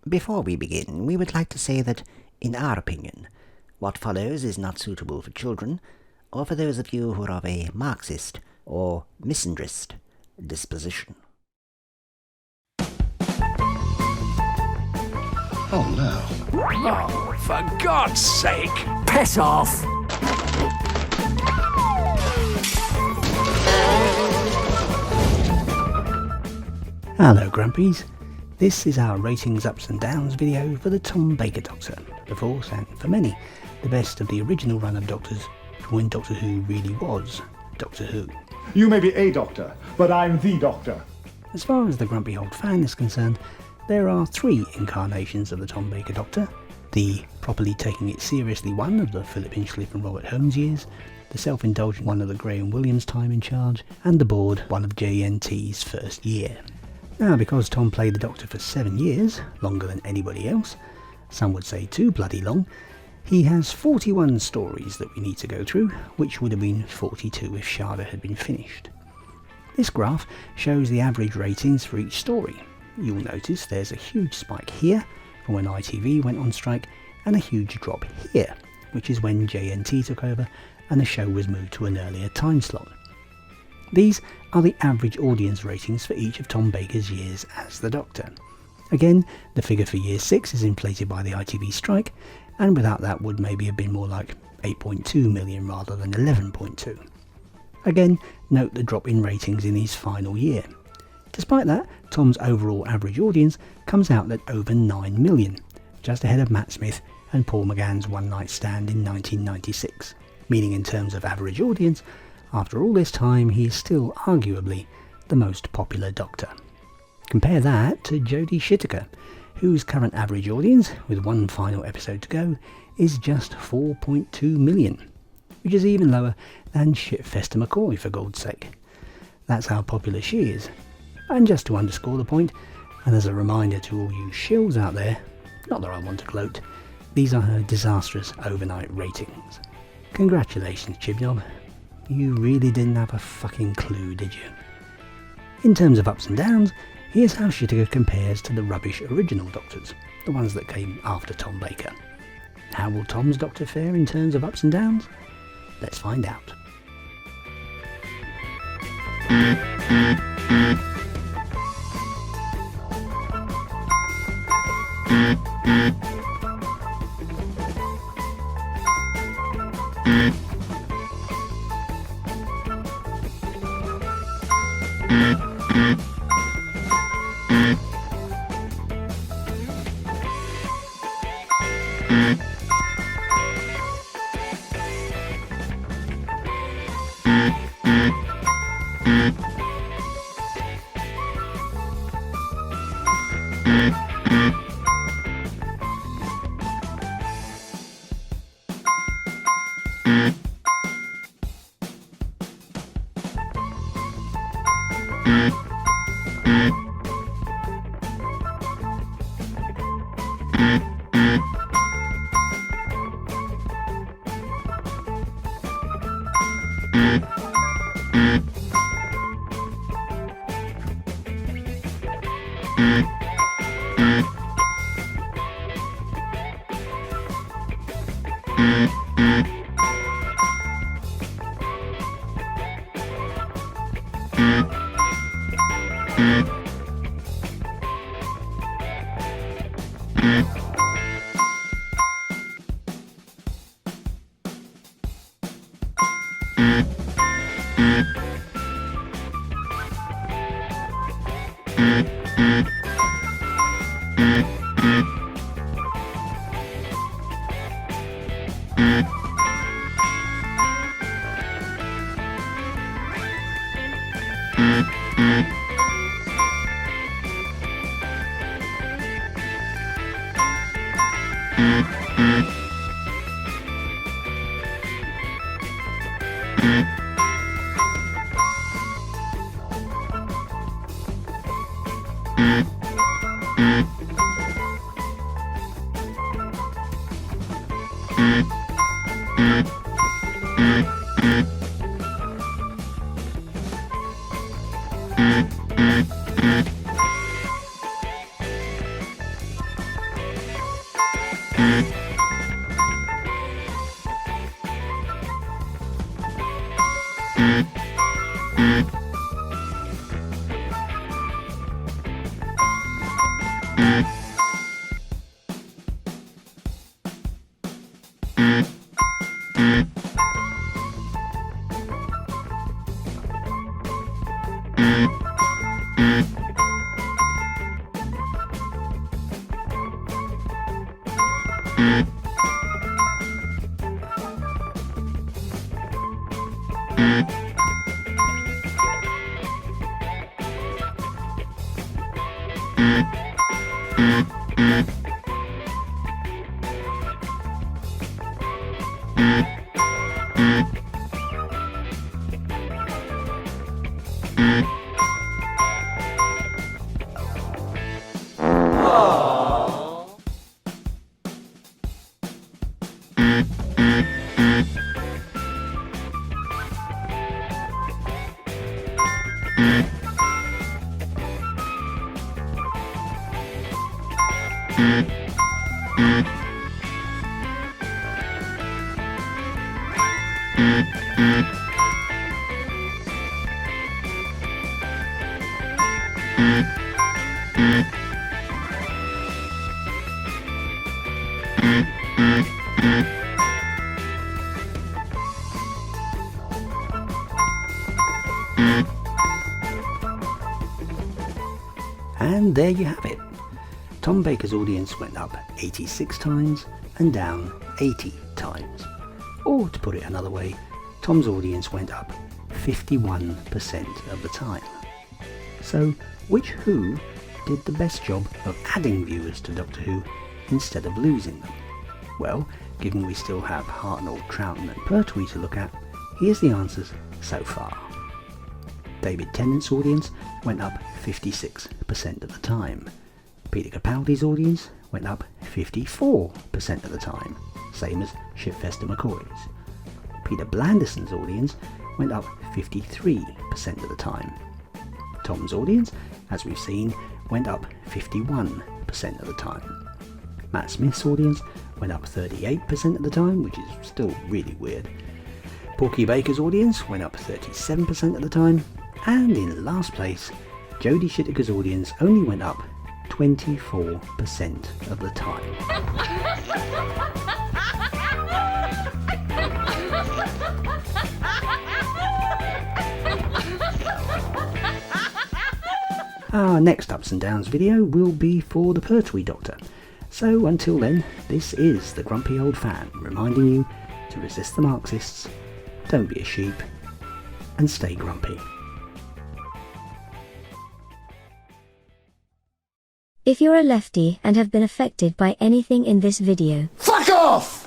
Before we begin, we would like to say that, in our opinion, what follows is not suitable for children, or for those of you who are of a Marxist or misandrist disposition. Oh no. Oh, for God's sake! Piss off! Hello Grumpies, this is our ratings ups and downs video for the Tom Baker Doctor, the Force and, for many, the best of the original run of Doctors from when Doctor Who really was Doctor Who. You may be a doctor, but I'm the Doctor. As far as the grumpy old fan is concerned, there are 3 incarnations of the Tom Baker Doctor: the properly taking it seriously one of the Philip Hinchcliffe and Robert Holmes years, the self-indulgent one of the Graham Williams time in charge, and the bored one of JNT's first year. Now, because Tom played the Doctor for 7 years, longer than anybody else, some would say too bloody long, he has 41 stories that we need to go through, which would have been 42 if Sharda had been finished. This graph shows the average ratings for each story. You'll notice there's a huge spike here from when ITV went on strike, and a huge drop here, which is when JNT took over and the show was moved to an earlier time slot. These are the average audience ratings for each of Tom Baker's years as the Doctor. Again, the figure for year 6 is inflated by the ITV strike, and without that would maybe have been more like 8.2 million rather than 11.2. Again, note the drop in ratings in his final year. Despite that, Tom's overall average audience comes out at over 9 million, just ahead of Matt Smith and Paul McGann's One Night Stand in 1996, meaning in terms of average audience, after all this time he is still arguably the most popular Doctor. Compare that to Jodie Whittaker, whose current average audience, with one final episode to go, is just 4.2 million, which is even lower than Shitfester McCoy, for God's sake. That's how popular she is. And just to underscore the point, and as a reminder to all you shills out there, not that I want to gloat, these are her disastrous overnight ratings. Congratulations, Chibnob. You really didn't have a fucking clue, did you? In terms of ups and downs, here's how Whittaker compares to the rubbish original Doctors, the ones that came after Tom Baker. How will Tom's Doctor fare in terms of ups and downs? Let's find out. And there you have it. Tom Baker's audience went up 86 times and down 80 times. Or to put it another way, Tom's audience went up 51% of the time. So which Who did the best job of adding viewers to Doctor Who instead of losing them? Well, given we still have Hartnell, Troughton and Pertwee to look at, here's the answers so far. David Tennant's audience went up 56% of the time. Peter Capaldi's audience went up 54% of the time, same as Shipfester McCoy's. Peter Blandison's audience went up 53% of the time. Tom's audience, as we've seen, went up 51% of the time. Matt Smith's audience went up 38% of the time, which is still really weird. Porky Baker's audience went up 37% of the time, and in last place, Jodie Whittaker's audience only went up 24% of the time. Our next Ups and Downs video will be for the Pertwee Doctor. So until then, this is the Grumpy Old Fan reminding you to resist the Marxists, don't be a sheep, and stay grumpy. If you're a lefty and have been affected by anything in this video, Fuck off!